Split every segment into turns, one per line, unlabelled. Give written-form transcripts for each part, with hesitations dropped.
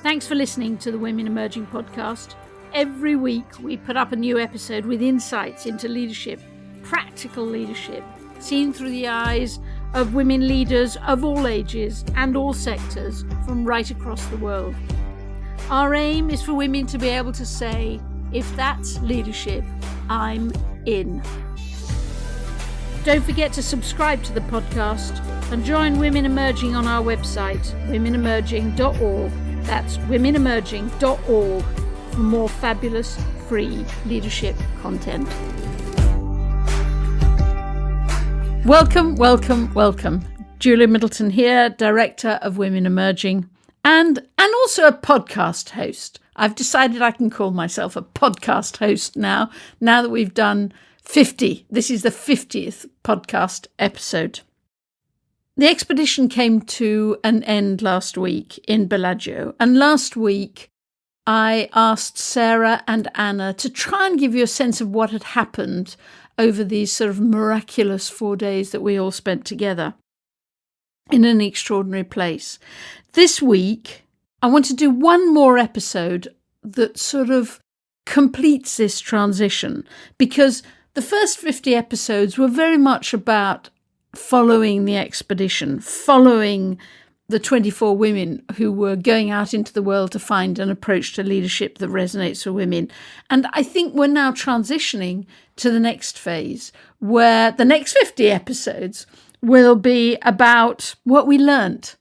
Thanks for listening to the Women Emerging podcast. Every week we put up a new episode with insights into leadership, practical leadership, seen through the eyes of women leaders of all ages and all sectors from right across the world. Our aim is for women to be able to say, if that's leadership, I'm in. Don't forget to subscribe to the podcast and join Women Emerging on our website, womenemerging.org. That's womenemerging.org for more fabulous free leadership content. Welcome. Julia Middleton here, Director of Women Emerging and also a podcast host. I've decided I can call myself a podcast host now that we've done 50. This is the 50th podcast episode. The expedition came to an end last week in Bellagio, and last week I asked Sarah and Anna to try and give you a sense of what had happened over these sort of miraculous 4 days that we all spent together in an extraordinary place. This week, I want to do one more episode that sort of completes this transition, because the first 50 episodes were very much about following the expedition, following the 24 women who were going out into the world to find an approach to leadership that resonates with women. And I think we're now transitioning to the next phase, where the next 50 episodes will be about what we learnt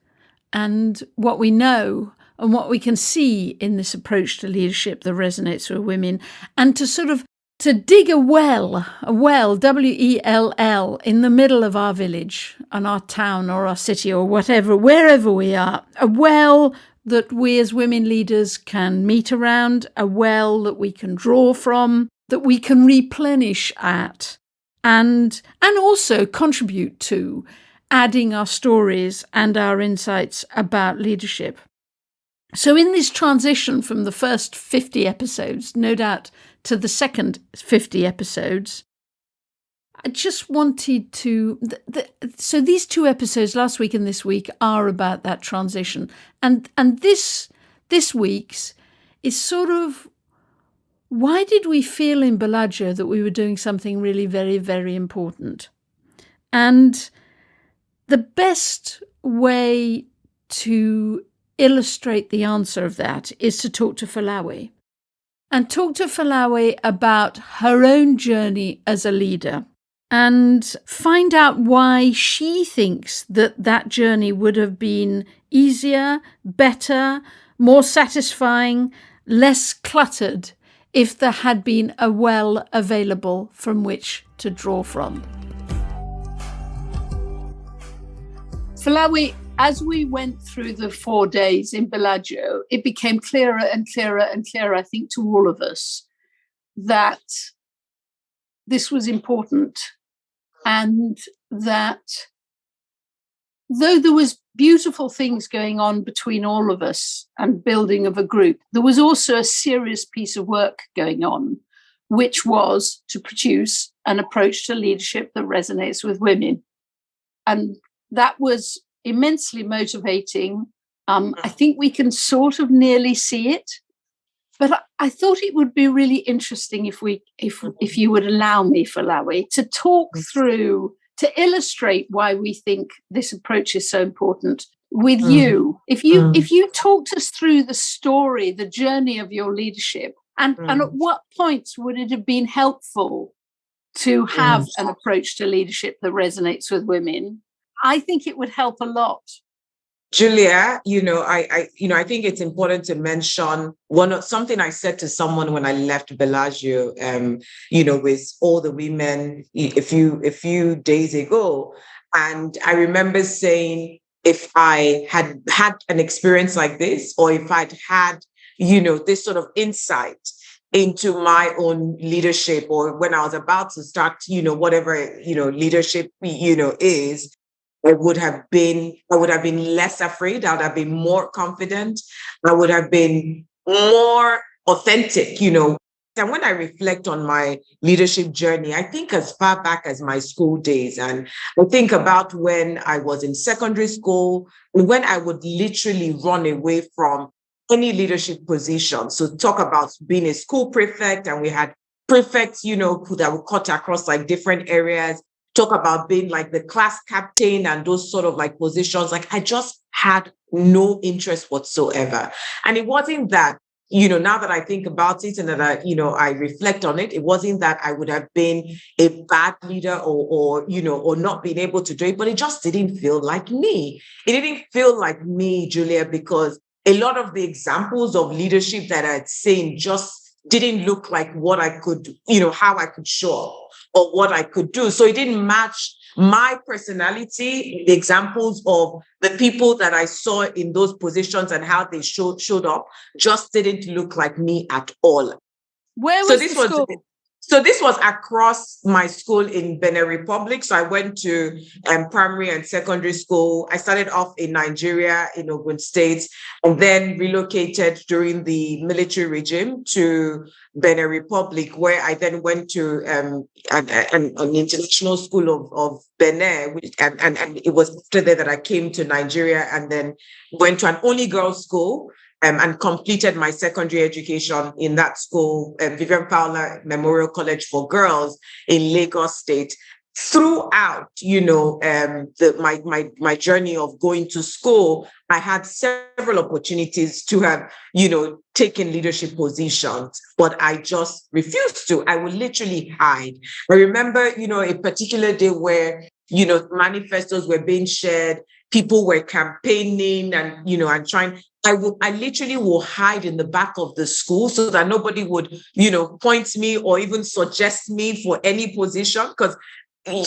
and what we know and what we can see in this approach to leadership that resonates with women, and to dig a well, W-E-L-L, in the middle of our village and our town or our city or whatever, wherever we are, a well that we as women leaders can meet around, a well that we can draw from, that we can replenish at, and also contribute to adding our stories and our insights about leadership. So in this transition from the first 50 episodes, no doubt, to the second 50 episodes, I just wanted to... So these two episodes, last week and this week, are about that transition. And this week's is sort of, why did we feel in Bellagio that we were doing something really very, very important? And the best way to illustrate the answer of that is to talk to Folawe. And talk to Folawe about her own journey as a leader and find out why she thinks that journey would have been easier, better, more satisfying, less cluttered if there had been a well available from which to draw from. Folawe, as we went through the 4 days in Bellagio, it became clearer and clearer and clearer, I think, to all of us, that this was important, and that though there was beautiful things going on between all of us and building of a group, there was also a serious piece of work going on, which was to produce an approach to leadership that resonates with women. And that was immensely motivating. I think we can sort of nearly see it, but I thought it would be really interesting if you would allow me, Folawe, to talk through, to illustrate why we think this approach is so important with you. If you talked us through the story, the journey of your leadership, and at what points would it have been helpful to have an approach to leadership that resonates with women? I think it would help a lot.
Julia, I think it's important to mention something I said to someone when I left Bellagio, with all the women a few days ago. And I remember saying, if I had had an experience like this, or if I'd had, this sort of insight into my own leadership, or when I was about to start, whatever, leadership, is, I would have been less afraid. I would have been more confident. I would have been more authentic, And when I reflect on my leadership journey, I think as far back as my school days, and I think about when I was in secondary school, when I would literally run away from any leadership position. So talk about being a school prefect, and we had prefects, that would cut across like different areas. Talk about being like the class captain and those sort of like positions. Like I just had no interest whatsoever. And it wasn't that, now that I think about it and that I reflect on it, it wasn't that I would have been a bad leader or not being able to do it, but it just didn't feel like me. It didn't feel like me, Julia, because a lot of the examples of leadership that I'd seen just didn't look like what I could, how I could show up or what I could do. So it didn't match my personality, the examples of the people that I saw in those positions and how they showed up just didn't look like me at all.
Where was the school?
So this was across my school in Benin Republic. So I went to primary and secondary school. I started off in Nigeria, in Ogun State, and then relocated during the military regime to Benin Republic, where I then went to an international school of Benin. And it was after that I came to Nigeria and then went to an only girls school. And completed my secondary education in that school, Vivian Fowler Memorial College for Girls in Lagos State. Throughout, my journey of going to school, I had several opportunities to have, taken leadership positions, but I just refused to. I would literally hide. I remember, a particular day where, manifestos were being shared, people were campaigning and trying. I literally will hide in the back of the school so that nobody would, point me or even suggest me for any position, because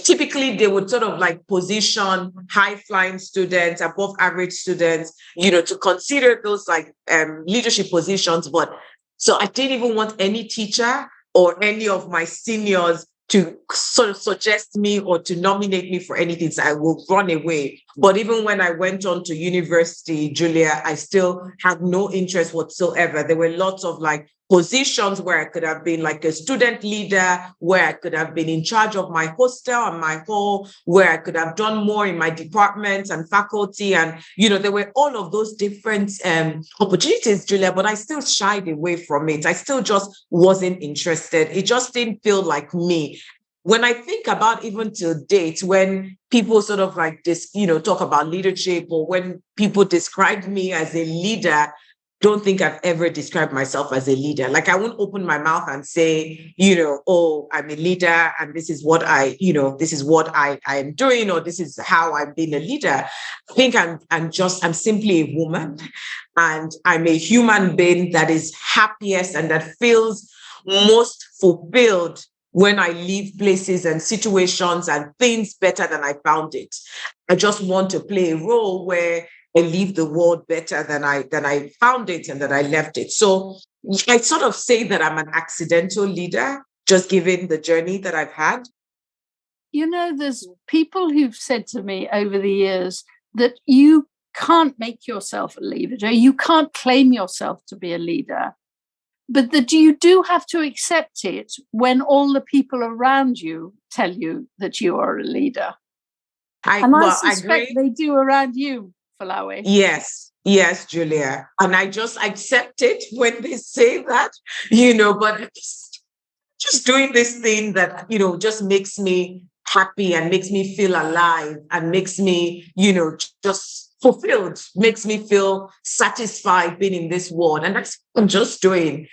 typically they would sort of like position high flying students, above average students, to consider those like leadership positions. But so I didn't even want any teacher or any of my seniors to sort of suggest me or to nominate me for anything. So I will run away. But even when I went on to university, Julia, I still had no interest whatsoever. There were lots of like positions where I could have been like a student leader, where I could have been in charge of my hostel and my hall, where I could have done more in my departments and faculty. And, there were all of those different opportunities, Julia, but I still shied away from it. I still just wasn't interested. It just didn't feel like me. When I think about even till date, when people sort of like this, talk about leadership, or when people describe me as a leader, don't think I've ever described myself as a leader. Like I won't open my mouth and say, oh, I'm a leader and this is what I am doing, or this is how I'm being a leader. I think I'm simply a woman, and I'm a human being that is happiest and that feels most fulfilled when I leave places and situations and things better than I found it. I just want to play a role where I leave the world better than I found it and that I left it. So I sort of say that I'm an accidental leader, just given the journey that I've had.
There's people who've said to me over the years that you can't make yourself a leader. You can't claim yourself to be a leader, but that you do have to accept it when all the people around you tell you that you are a leader. I suspect they do around you, Folawe.
Yes, Julia. And I just accept it when they say that, but just doing this thing that, just makes me happy and makes me feel alive and makes me, just fulfilled, makes me feel satisfied being in this world. And that's what I'm just doing,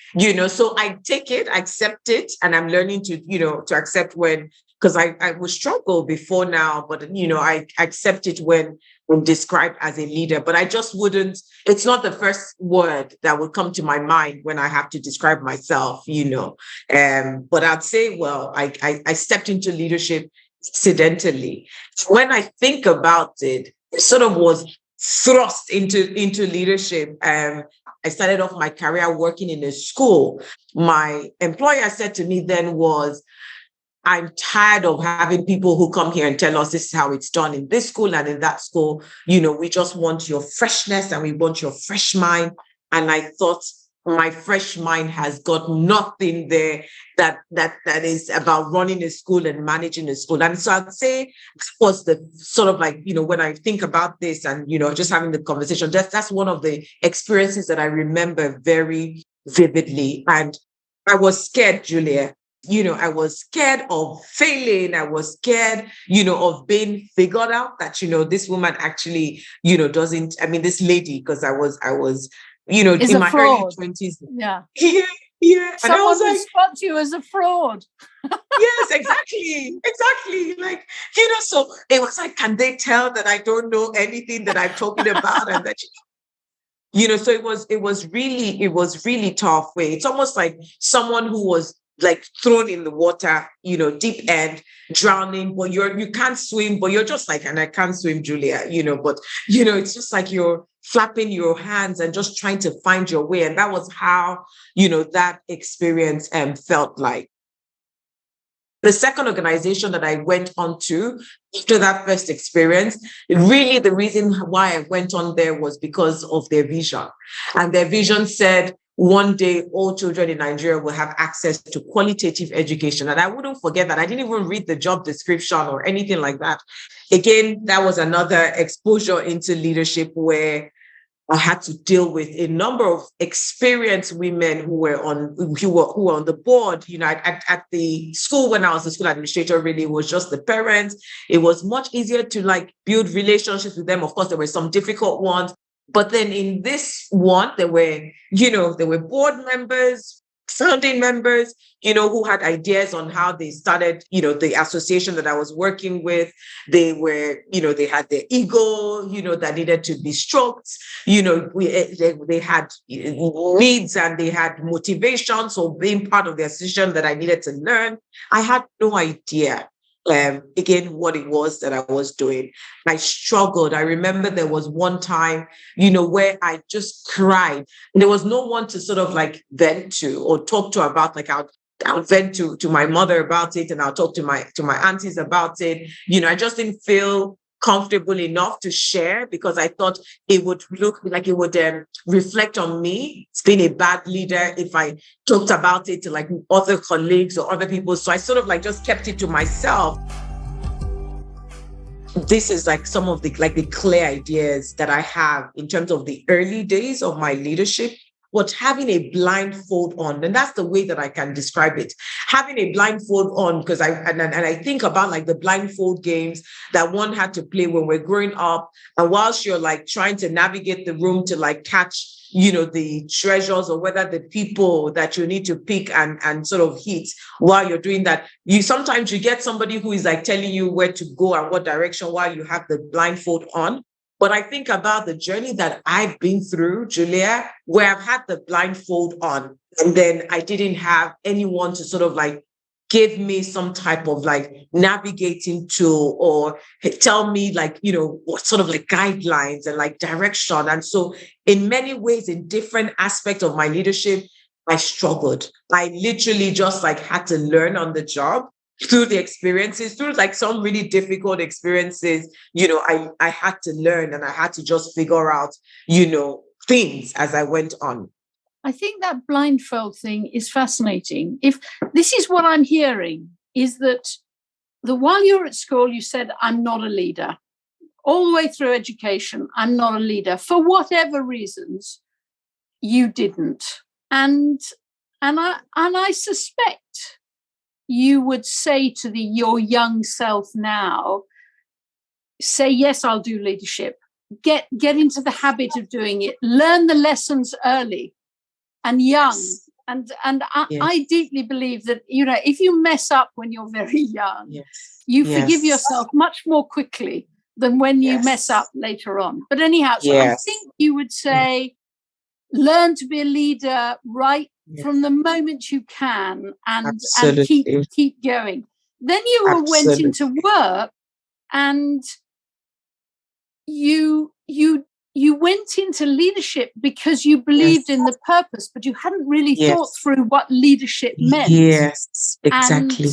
so I take it, I accept it, and I'm learning to, to accept when, because I would struggle before now, but, I accept it when described as a leader, but I just wouldn't, it's not the first word that would come to my mind when I have to describe myself, but I'd say, well, I stepped into leadership accidentally. When I think about it, it sort of was thrust into leadership. I started off my career working in a school. My employer said to me then was, I'm tired of having people who come here and tell us this is how it's done in this school and in that school. We just want your freshness and we want your fresh mind. And I thought, my fresh mind has got nothing there that is about running a school and managing a school. And so I'd say that was the sort of like, when I think about this and, just having the conversation, that's one of the experiences that I remember very vividly. And I was scared, Julia. I was scared of failing. I was scared, of being figured out that, this woman actually, doesn't, this lady, because I was,
Is
in
a
my early
fraud.
20s.
Yeah.
Yeah, yeah. And I was
Someone
like,
will spot you as a fraud.
yes, exactly. Exactly. Like, so it was like, can they tell that I don't know anything that I'm talking about? And that, so it was really tough way. It's almost like someone who was like thrown in the water, deep end, drowning, but you can't swim, but you're just like, and I can't swim, Julia, but it's just like you're flapping your hands and just trying to find your way. And that was how, that experience felt like. The second organization that I went on to after that first experience, really the reason why I went on there was because of their vision. And their vision said, one day all children in Nigeria will have access to qualitative education. And I wouldn't forget that. I didn't even read the job description or anything like that. Again, that was another exposure into leadership where I had to deal with a number of experienced women who were on the board. At the school, when I was the school administrator, really it was just the parents. It was much easier to like build relationships with them. Of course, there were some difficult ones, but then in this one, there were board members, founding members, who had ideas on how they started, the association that I was working with. They were, they had their ego, that needed to be stroked. They had needs and they had motivation. So being part of the association that I needed to learn, I had no idea. Again, what it was that I was doing. I struggled. I remember there was one time, where I just cried. And there was no one to sort of like vent to or talk to about, like I'll vent to my mother about it, and I'll talk to my aunties about it. I just didn't feel comfortable enough to share because I thought it would look like it would reflect on me. It's been a bad leader if I talked about it to like other colleagues or other people. So I sort of like just kept it to myself. This is like some of the clear ideas that I have in terms of the early days of my leadership. But having a blindfold on, and that's the way that I can describe it. Having a blindfold on, because I think about like the blindfold games that one had to play when we're growing up, and whilst you're like trying to navigate the room to like catch, the treasures or whether the people that you need to pick and sort of hit while you're doing that. Sometimes you get somebody who is like telling you where to go and what direction while you have the blindfold on. But I think about the journey that I've been through, Julia, where I've had the blindfold on, and then I didn't have anyone to sort of like give me some type of like navigating tool or tell me like, what sort of like guidelines and like direction. And so in many ways, in different aspects of my leadership, I struggled. I literally just like had to learn on the job. Through the experiences, through like some really difficult experiences, I had to learn and I had to just figure out, things as I went on.
I think that blindfold thing is fascinating. If this is what I'm hearing, is that while you're at school, you said, I'm not a leader. All the way through education, I'm not a leader. For whatever reasons, you didn't. And I suspect you would say to your young self now, say, yes, I'll do leadership. Get into the habit of doing it. Learn the lessons early and young.
Yes.
And I deeply believe that, if you mess up when you're very young, you forgive yourself much more quickly than when you mess up later on. But anyhow, so I think you would say, learn to be a leader right from the moment you can and keep going. Then you went into work and you went into leadership because you believed in the purpose, but you hadn't really thought through what leadership meant.
Yes, exactly.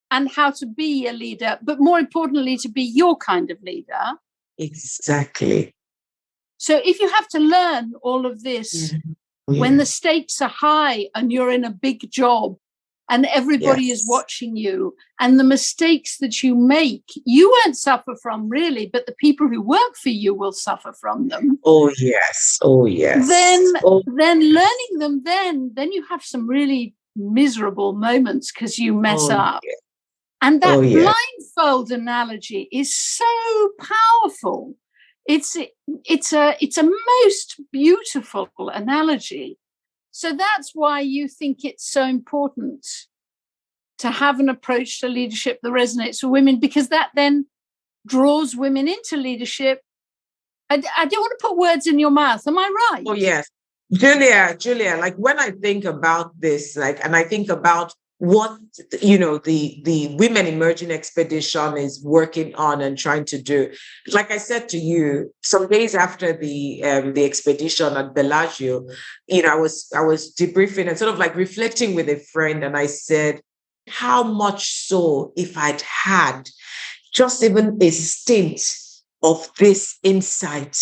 And how to be a leader, but more importantly, to be your kind of leader.
Exactly.
So if you have to learn all of this when the stakes are high and you're in a big job and everybody is watching you, and the mistakes that you make, you won't suffer from really, but the people who work for you will suffer from them.
Oh, yes. Oh, yes.
Then learning them, then you have some really miserable moments because you mess up.
Yeah.
And that blindfold analogy is so powerful. It's a most beautiful analogy. So that's why you think it's so important to have an approach to leadership that resonates with women, because that then draws women into leadership. I don't want to put words in your mouth. Am I right?
Oh, yes. Julia, like when I think about this, and I think about what, the Women Emerging Expedition is working on and trying to do. Like I said to you, some days after the expedition at Bellagio, I was debriefing and sort of like reflecting with a friend, and I said, how much so if I'd had just even a stint of this insight,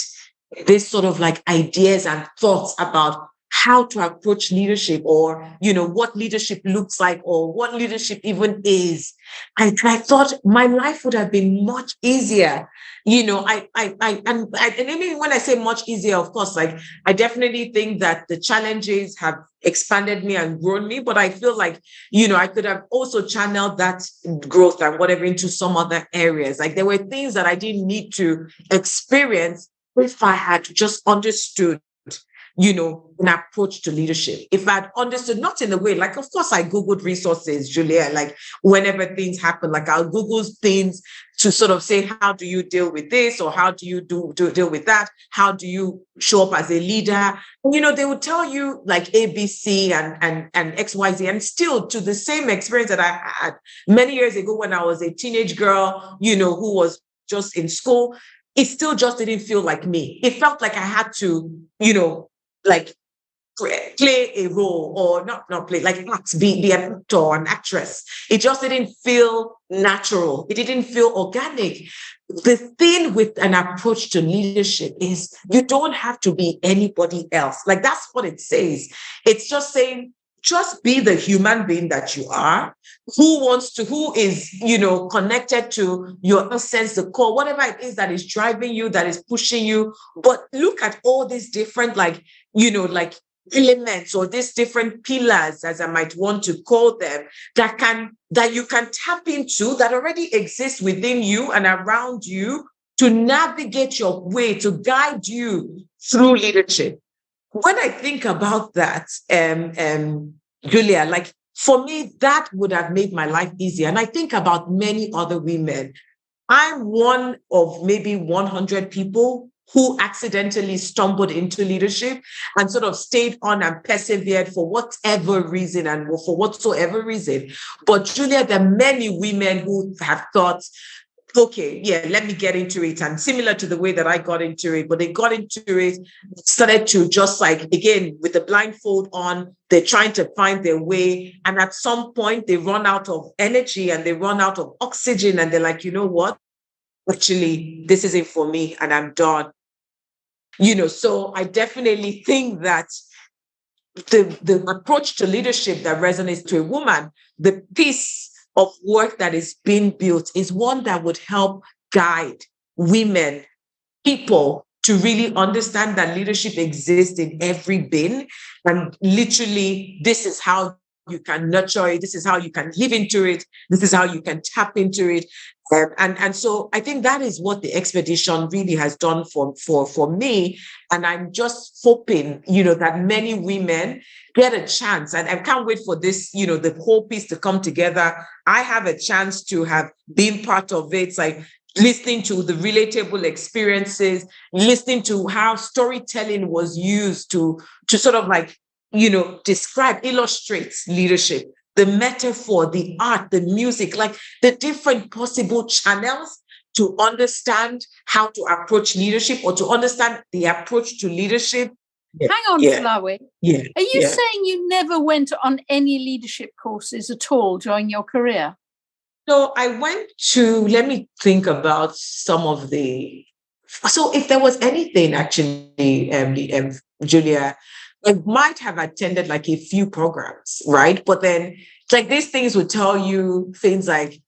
this sort of like ideas and thoughts about how to approach leadership, or, what leadership looks like, or what leadership even is. I thought my life would have been much easier. And even when I say much easier, of course, like I definitely think that the challenges have expanded me and grown me, but I feel like, I could have also channeled that growth and whatever into some other areas. Like there were things that I didn't need to experience if I had just understood an approach to leadership. If I'd understood, not in the way, like, of course, I Googled resources, Julia, like whenever things happen, like I'll Google things to sort of say, how do you deal with this? Or how do you deal with that? How do you show up as a leader? They would tell you like ABC and XYZ, and still to the same experience that I had many years ago when I was a teenage girl, who was just in school, it still just didn't feel like me. It felt like I had to, like play a role, or not play, like act, be an actor or an actress. It just didn't feel natural. It didn't feel organic. The thing with an approach to leadership is you don't have to be anybody else. Like that's what it says. It's just saying, just be the human being that you are, who is, connected to your essence, the core, whatever it is that is driving you, that is pushing you. But look at all these different, like elements, or these different pillars, as I might want to call them, that you can tap into, that already exist within you and around you, to navigate your way, to guide you through leadership. When I think about that, Julia, like for me, that would have made my life easier. And I think about many other women. I'm one of maybe 100 people who accidentally stumbled into leadership and sort of stayed on and persevered for whatever reason and for whatsoever reason. But Julia, there are many women who have thought, okay, yeah, let me get into it. And similar to the way that I got into it, but they got into it, started to just like, again, with the blindfold on, they're trying to find their way. And at some point, they run out of energy and they run out of oxygen. And they're like, you know what? Actually, this isn't for me and I'm done. So I definitely think that the approach to leadership that resonates to a woman, the piece of work that is being built is one that would help guide women, people, to really understand that leadership exists in every bin. And literally, this is how you can nurture it. This is how you can live into it. This is how you can tap into it. And so I think that is what the expedition really has done for me. And I'm just hoping, that many women get a chance. And I can't wait for this, the whole piece to come together. I have a chance to have been part of it. It's like listening to the relatable experiences, listening to how storytelling was used to sort of like, describe, illustrate leadership. The metaphor, the art, the music, like the different possible channels to understand how to approach leadership, or to understand the approach to leadership.
Hang on, Folawe.
Yeah.
Are you saying you never went on any leadership courses at all during your career?
So I went to, let me think about some of the, so if there was anything actually, Julia, I might have attended like a few programs, right? But then it's like these things would tell you things like,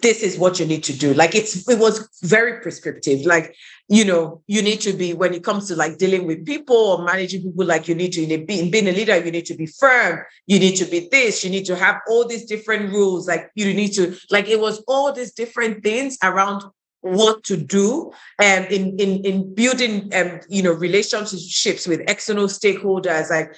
this is what you need to do. Like it was very prescriptive. Like, you need to be, when it comes to like dealing with people or managing people, like you need to, in being a leader, you need to be firm. You need to be this, you need to have all these different rules. Like you need to, like, it was all these different things around what to do in building relationships with external stakeholders. Like,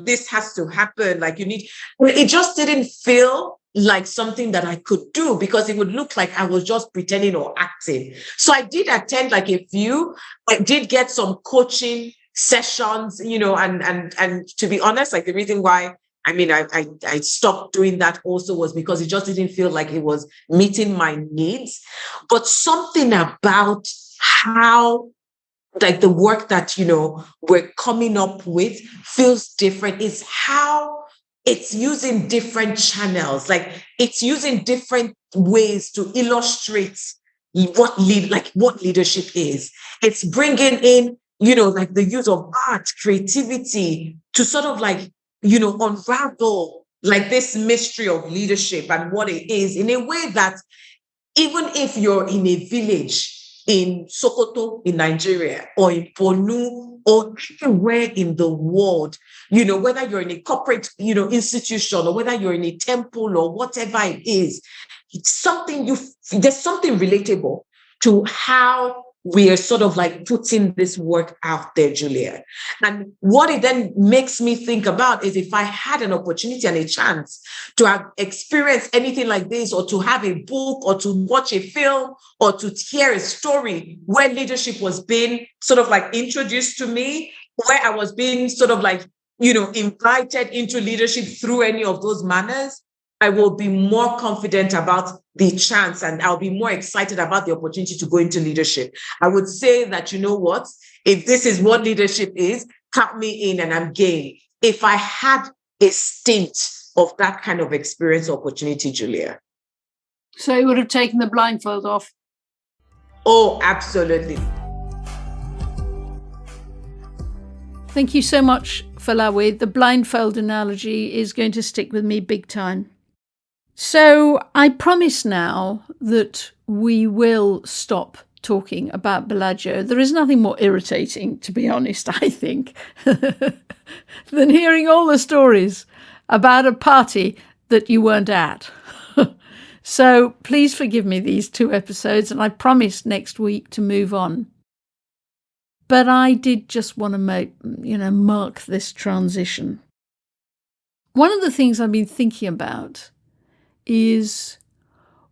this has to happen. Like it just didn't feel like something that I could do, because it would look like I was just pretending or acting. So I did attend like a few. I did get some coaching sessions, and to be honest, like the reason why I stopped doing that also was because it just didn't feel like it was meeting my needs. But something about how, like, the work that we're coming up with feels different. Is how it's using different channels, like it's using different ways to illustrate what leadership is. It's bringing in, like the use of art, creativity to sort of like, unravel like this mystery of leadership and what it is, in a way that even if you're in a village in Sokoto, in Nigeria, or in Ponu, or anywhere in the world, whether you're in a corporate, institution, or whether you're in a temple or whatever it is, it's something there's something relatable to how we are sort of like putting this work out there, Julia. And what it then makes me think about is, if I had an opportunity and a chance to have experienced anything like this, or to have a book, or to watch a film, or to hear a story where leadership was being sort of like introduced to me, where I was being sort of like, invited into leadership through any of those manners, I will be more confident about the chance, and I'll be more excited about the opportunity to go into leadership. I would say that, what, if this is what leadership is, count me in and I'm game. If I had a stint of that kind of experience or opportunity, Julia.
So you would have taken the blindfold off?
Oh, absolutely.
Thank you so much, Folawe. The blindfold analogy is going to stick with me big time. So I promise now that we will stop talking about Bellagio. There is nothing more irritating, to be honest, I think, than hearing all the stories about a party that you weren't at. So please forgive me these 2 episodes, and I promise next week to move on. But I did just want to mark this transition. One of the things I've been thinking about is,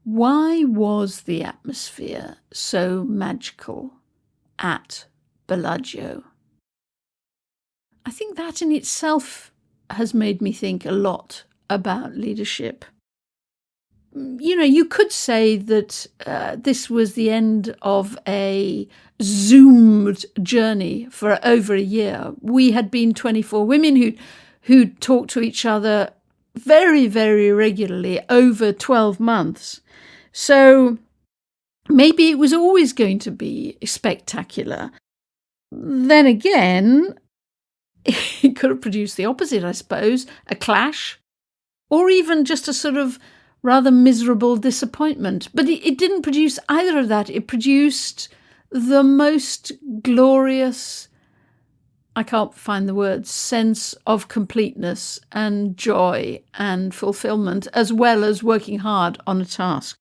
why was the atmosphere so magical at Bellagio? I think that in itself has made me think a lot about leadership. You could say that this was the end of a Zoomed journey for over a year. We had been 24 women who talked to each other very, very regularly over 12 months. So maybe it was always going to be spectacular. Then again, it could have produced the opposite, I suppose, a clash, or even just a sort of rather miserable disappointment. But it didn't produce either of that. It produced the most glorious, I can't find the words, sense of completeness and joy and fulfillment, as well as working hard on a task.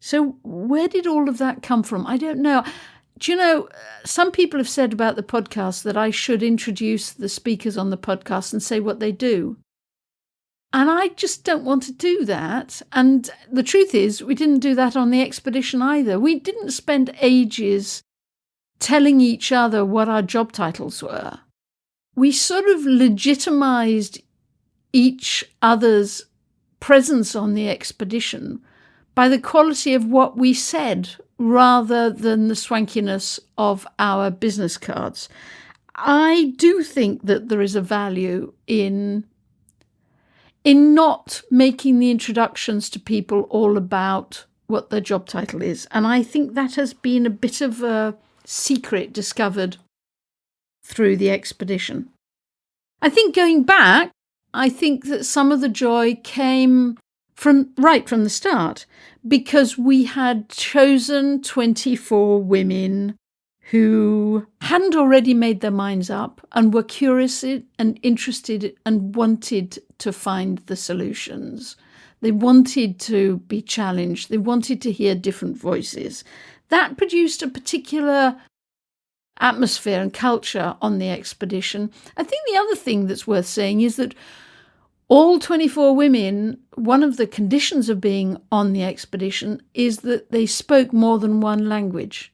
So where did all of that come from? I don't know. Do you know, some people have said about the podcast that I should introduce the speakers on the podcast and say what they do. And I just don't want to do that. And the truth is, we didn't do that on the expedition either. We didn't spend ages telling each other what our job titles were. We sort of legitimized each other's presence on the expedition by the quality of what we said, rather than the swankiness of our business cards. I do think that there is a value in not making the introductions to people all about what their job title is. And I think that has been a bit of a secret discovered through the expedition. I think going back, I think that some of the joy came from the start, because we had chosen 24 women who hadn't already made their minds up and were curious and interested and wanted to find the solutions. They wanted to be challenged. They wanted to hear different voices. That produced a particular atmosphere and culture on the expedition. I think the other thing that's worth saying is that all 24 women, one of the conditions of being on the expedition is that they spoke more than one language.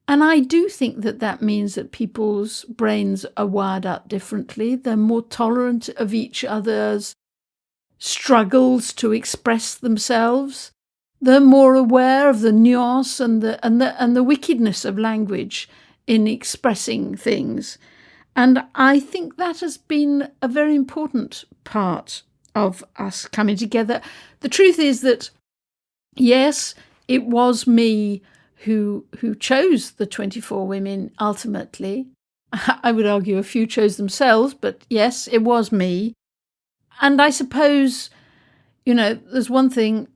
And I do think that that means that people's brains are wired up differently. They're more tolerant of each other's struggles to express themselves. They're more aware of the nuance and the wickedness of language in expressing things. And I think that has been a very important part of us coming together. The truth is that, yes, it was me who chose the 24 women ultimately. I would argue a few chose themselves, but yes, it was me. And I suppose, there's one thing,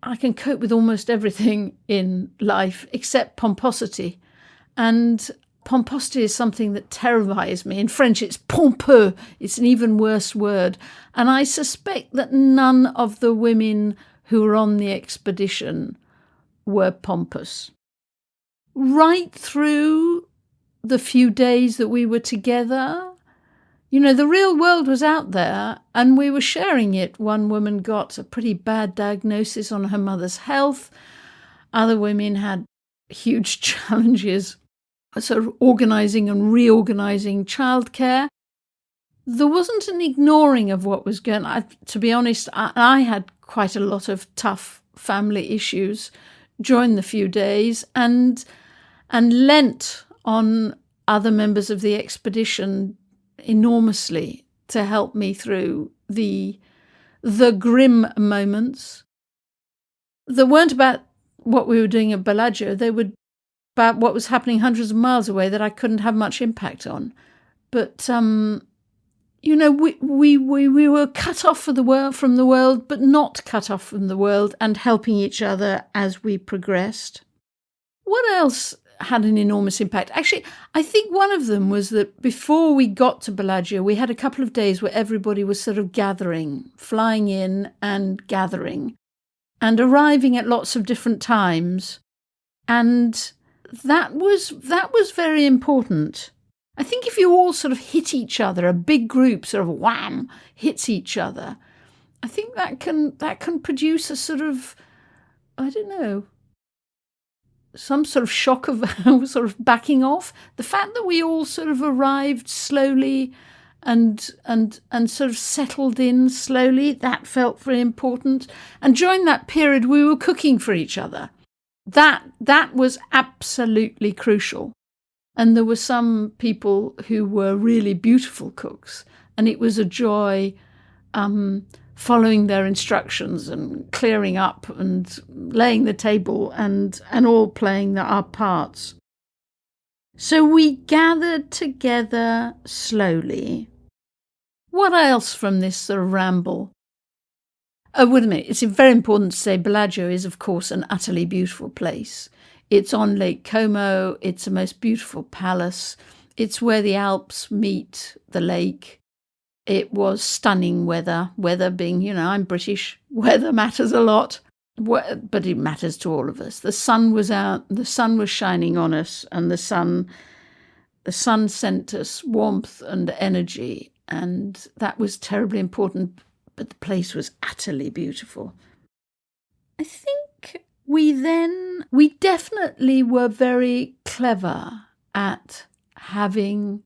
I can cope with almost everything in life except pomposity. And pomposity is something that terrifies me. In French, it's pompeux. It's an even worse word. And I suspect that none of the women who were on the expedition were pompous. Right through the few days that we were together, the real world was out there and we were sharing it. One woman got a pretty bad diagnosis on her mother's health. Other women had huge challenges sort of organising and reorganising childcare. There wasn't an ignoring of what was going on. To be honest, I had quite a lot of tough family issues during the few days and lent on other members of the expedition enormously to help me through the grim moments that weren't about what we were doing at Bellagio. They were about what was happening hundreds of miles away that I couldn't have much impact on. But we were cut off from the world, but not cut off from the world, and helping each other as we progressed. What else had an enormous impact? Actually, I think one of them was that before we got to Bellagio, we had a couple of days where everybody was sort of gathering, flying in and gathering, and arriving at lots of different times. And that was very important. I think if you all sort of hit each other, a big group sort of wham hits each other, I think that can produce a sort of, I don't know, some sort of shock of sort of backing off. The fact that we all sort of arrived slowly and sort of settled in slowly, that felt very important. And during that period, we were cooking for each other. That was absolutely crucial. And there were some people who were really beautiful cooks, and it was a joy following their instructions and clearing up and laying the table and all playing our parts. So we gathered together slowly. What else from this sort of ramble? Oh, wait a minute. It's very important to say Bellagio is, of course, an utterly beautiful place. It's on Lake Como. It's a most beautiful palace. It's where the Alps meet the lake. It was stunning weather. Weather being, I'm British. Weather matters a lot, but it matters to all of us. The sun was out. The sun was shining on us, and the sun sent us warmth and energy, and that was terribly important. But the place was utterly beautiful. I think we definitely were very clever at having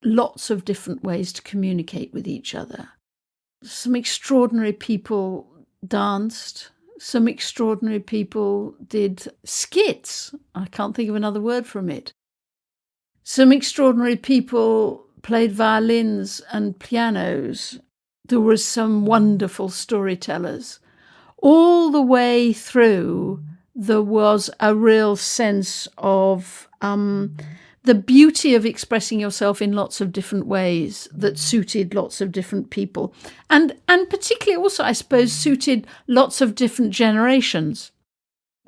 lots of different ways to communicate with each other. Some extraordinary people danced. Some extraordinary people did skits. I can't think of another word from it. Some extraordinary people played violins and pianos. There were some wonderful storytellers. All the way through, there was a real sense of the beauty of expressing yourself in lots of different ways that suited lots of different people. And particularly also, I suppose, suited lots of different generations.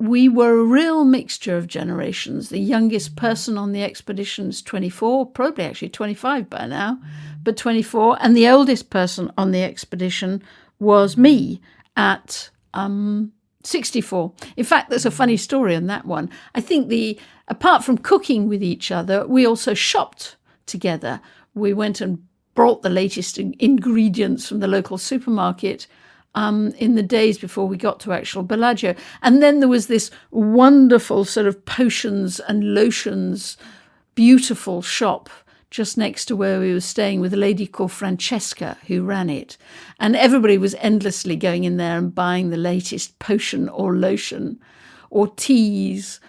We were a real mixture of generations. The youngest person on the expedition is 24, probably actually 25 by now, but 24. And the oldest person on the expedition was me at 64. In fact, there's a funny story on that one. I think apart from cooking with each other, we also shopped together. We went and brought the latest ingredients from the local supermarket in the days before we got to actual Bellagio. And then there was this wonderful sort of potions and lotions, beautiful shop just next to where we were staying with a lady called Francesca who ran it. And everybody was endlessly going in there and buying the latest potion or lotion or teas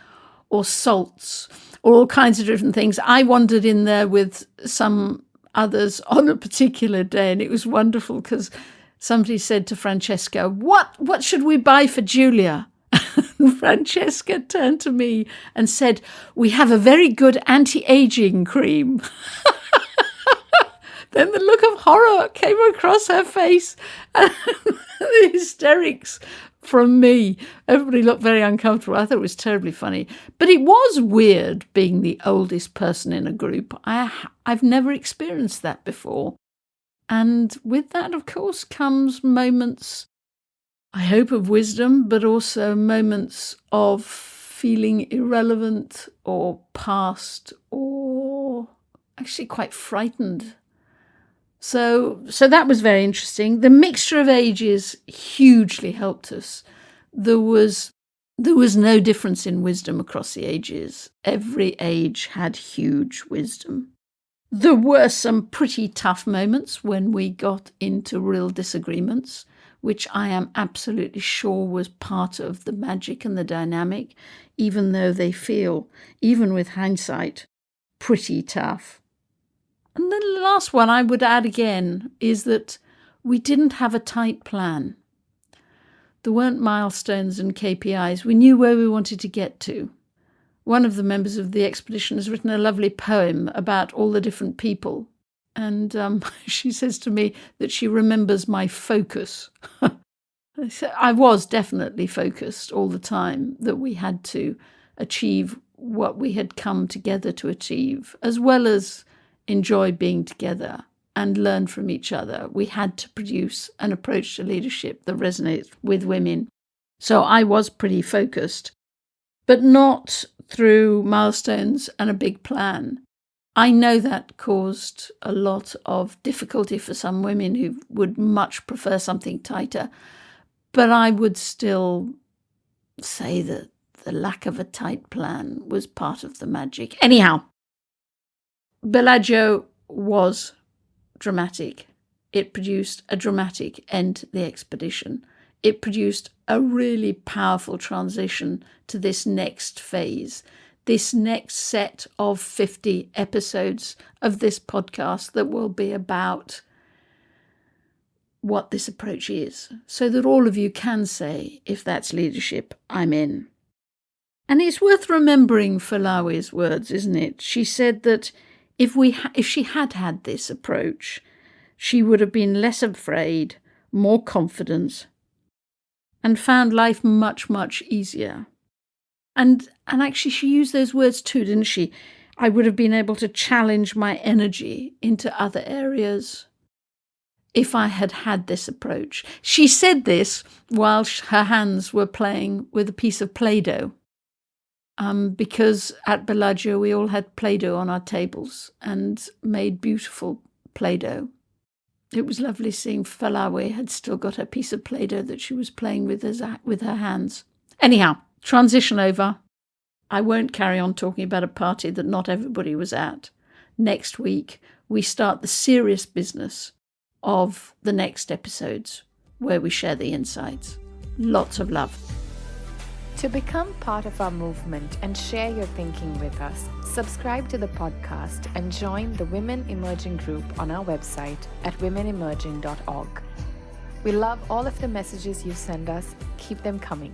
or salts or all kinds of different things. I wandered in there with some others on a particular day, and it was wonderful because somebody said to Francesca, what should we buy for Julia? And Francesca turned to me and said, we have a very good anti-aging cream. Then the look of horror came across her face and the hysterics from me. Everybody looked very uncomfortable. I thought it was terribly funny. But it was weird being the oldest person in a group. I've never experienced that before. And with that, of course, comes moments, I hope, of wisdom, but also moments of feeling irrelevant or past or actually quite frightened. So that was very interesting. The mixture of ages hugely helped us. There was no difference in wisdom across the ages. Every age had huge wisdom. There were some pretty tough moments when we got into real disagreements, which I am absolutely sure was part of the magic and the dynamic, even though they feel, even with hindsight, pretty tough. And then the last one I would add again is that we didn't have a tight plan. There weren't milestones and KPIs. We knew where we wanted to get to. One of the members of the expedition has written a lovely poem about all the different people. And she says to me that she remembers my focus. I was definitely focused all the time, that we had to achieve what we had come together to achieve, as well as enjoy being together and learn from each other. We had to produce an approach to leadership that resonates with women. So I was pretty focused, but not through milestones and a big plan. I know that caused a lot of difficulty for some women who would much prefer something tighter, but I would still say that the lack of a tight plan was part of the magic. Anyhow, Bellagio was dramatic. It produced a dramatic end to the expedition. It produced a really powerful transition to this next phase, this next set of 50 episodes of this podcast that will be about what this approach is, so that all of you can say, if that's leadership, I'm in. And it's worth remembering Folawe's words, isn't it? She said that if she had had this approach, she would have been less afraid, more confident, and found life much, much easier. And actually she used those words too, didn't she? I would have been able to challenge my energy into other areas if I had had this approach. She said this while her hands were playing with a piece of Play-Doh. Because at Bellagio we all had Play-Doh on our tables and made beautiful Play-Doh. It was lovely seeing Folawe had still got her piece of Play-Doh that she was playing with her hands. Anyhow, transition over. I won't carry on talking about a party that not everybody was at. Next week, we start the serious business of the next episodes, where we share the insights. Lots of love.
To become part of our movement and share your thinking with us, subscribe to the podcast and join the Women Emerging group on our website at womenemerging.org. We love all of the messages you send us. Keep them coming.